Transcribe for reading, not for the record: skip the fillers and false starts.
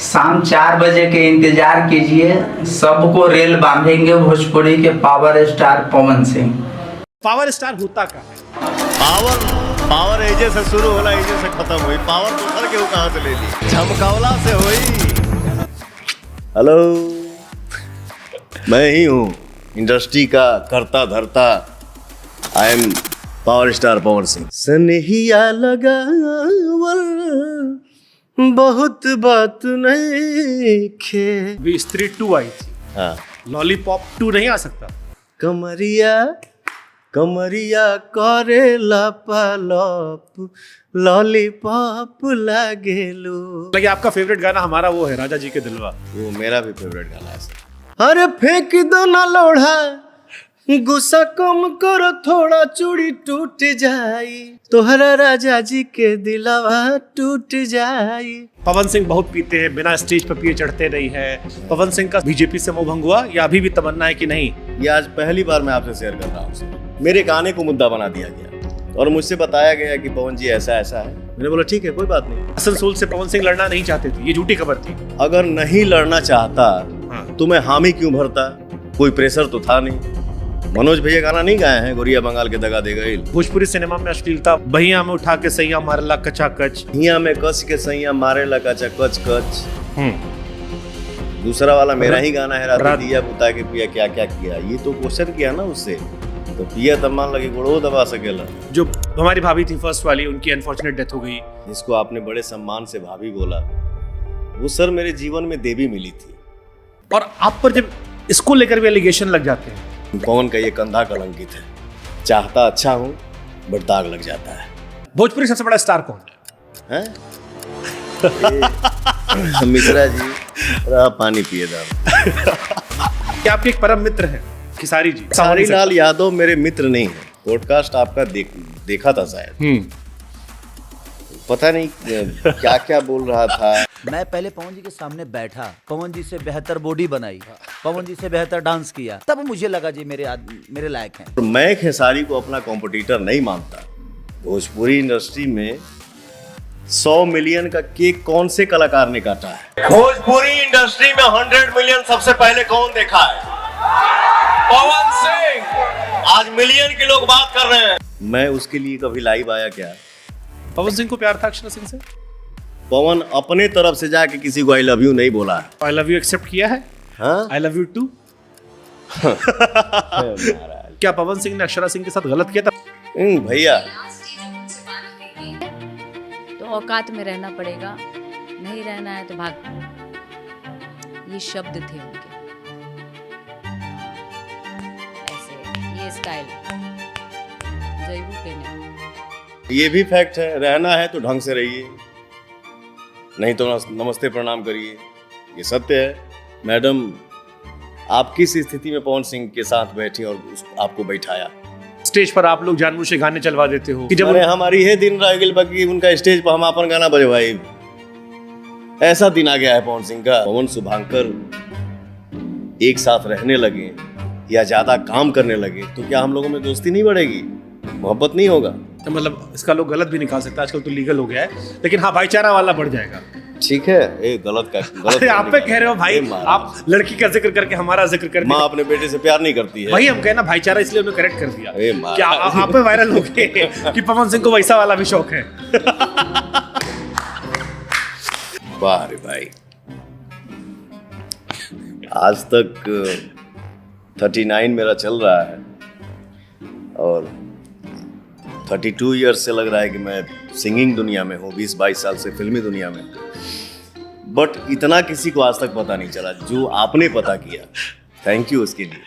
शाम 4 बजे के इंतजार कीजिए, सबको रेल बांधेंगे भोजपुरी के power star Pawan Singh. Power star होता का है? पावर एजे से शुरू होला, एजे से खत्म हुई। पावर तो सर के कहां से ले ली? झमकावला से हुई। हेलो, मैं ही हूँ इंडस्ट्री का करता धरता। I am power star Pawan Singh. सनहिया लगावल बहुत बात नहीं खे। अभी स्त्री 2 आई थी, हाँ, लॉलीपॉप 2 नहीं आ सकता? कमरिया कमरिया करेला पालप लॉलीपॉप लागेलू। लगे आपका फेवरेट गाना हमारा वो है राजा जी के दिलवा। वो मेरा भी फेवरेट गाना है सर। अरे फेंक दो ना लोढ़ा, गुस्सा कम करो थोड़ा, चूड़ी टूट जाई, तोहरा राजा जी के दिलवा टूट जाई। पवन सिंह बहुत पीते हैं, बिना स्टेज पर पिए चढ़ते नहीं है। पवन सिंह का बीजेपी से मोह भंग हुआ या अभी भी तमन्ना है कि नहीं? ये आज पहली बार मैं आपसे शेयर कर रहा हूँ सर। मेरे गाने को मुद्दा बना दिया गया और मुझसे बताया गया कि पवन जी ऐसा ऐसा है। मैंने बोला ठीक है, कोई बात नहीं। आसनसोल से पवन सिंह लड़ना नहीं चाहते थे, ये झूठी खबर थी। अगर नहीं लड़ना चाहता तो मैं हामी क्यों भरता? कोई प्रेशर तो था नहीं। मनोज भैया गाना नहीं गाए हैं, गोरिया बंगाल के दगा दे गई। भोजपुरी सिनेमा में अश्लीलता, बहिया में उठा के सैया मारेला कचा कच, हिया में कस के सैया मारेला कचा कच कच। दूसरा वाला मेरा ही गाना है, रात दिया बुता के पिया क्या क्या किया। ये तो क्वेश्चन किया ना उससे, तो पिया तब मान लगे गोड़ो दबा सकेला। जो हमारी भाभी थी फर्स्ट वाली, उनकी अनफॉर्चुनेट डेथ हो गई। जिसको आपने बड़े सम्मान से भाभी बोला, वो सर मेरे जीवन में देवी मिली थी। और आप पर जब इसको लेकर भी एलिगेशन लग जाते हैं। पवन का ये कंधा कलंकित है। चाहता अच्छा हूँ बट दाग लग जाता है। भोजपुरी सबसे बड़ा स्टार कौन है? मिश्रा जी, पानी पिए दाम। क्या आपके एक परम मित्र हैं खेसारी जी? खेसारी लाल यादव मेरे मित्र नहीं है। पॉडकास्ट आपका देखा था शायद। पता नहीं क्या क्या बोल रहा था। मैं पहले पवन जी के सामने बैठा, पवन जी से बेहतर बॉडी बनाई, पवन जी से बेहतर डांस किया, तब मुझे लगा जी मेरे लायक हैं। मैं खेसारी को अपना कॉम्पिटिटर नहीं मानता। भोजपुरी इंडस्ट्री में 100 मिलियन का केक कौन से कलाकार ने काटा है? भोजपुरी इंडस्ट्री में 100 मिलियन सबसे पहले कौन देखा है? पवन सिंह। आज मिलियन के लोग बात कर रहे हैं। मैं उसके लिए कभी लाइव आया क्या? पवन सिंह को प्यार था अक्षरा सिंह से? पवन अपने तरफ से जाके किसी को आई लव यू नहीं बोला है। आई लव यू एक्सेप्ट किया है? हाँ? I love you too. क्या पवन सिंह ने अक्षरा सिंह के साथ गलत किया था? भैया, तो औकात में रहना पड़ेगा, नहीं रहना है तो भाग। ये शब्द थे उनके, ऐसे ये स्टाइल जयबू के ने। ये भी फैक्ट है, रहना है तो ढंग से रहिए, नहीं तो नमस्ते प्रणाम करिए। ये सत्य है। मैडम, आप किस स्थिति में पवन सिंह के साथ बैठी और आपको बैठाया? स्टेज पर आप लोग जानबूझ के गाने चलवा देते हो कि जब हमारी है दिन रह गई बाकी उनका स्टेज पर हम अपन गाना बजवाई। ऐसा दिन आ गया है पवन सिंह का। पवन शुभांकर एक साथ रहने लगे या ज्यादा काम करने लगे तो क्या हम लोगों में दोस्ती नहीं बढ़ेगी, मोहब्बत नहीं होगा? तो मतलब इसका लोग गलत भी निकाल सकते हैं, आजकल तो लीगल हो गया है, लेकिन हाँ भाईचारा वाला बढ़ जाएगा। ठीक है, ए गलत आप पे कह रहे हो भाई, आप लड़की का जिक्र करके हमारा जिक्र कर दिया। माँ अपने बेटे से प्यार नहीं करती है भाई, हम कहना भाईचारा, इसलिए उन्हें करेक्ट कर दिया। क्या आप पे वायरल हो गए कि पवन सिंह को वैसा वाला भी शौक है? वाह रे भाई, आज तक 39 मेरा चल रहा है और 32 ईयर्स से लग रहा है कि मैं सिंगिंग दुनिया में हूँ, 20-22 साल से फिल्मी दुनिया में। बट इतना किसी को आज तक पता नहीं चला जो आपने पता किया। थैंक यू उसके लिए।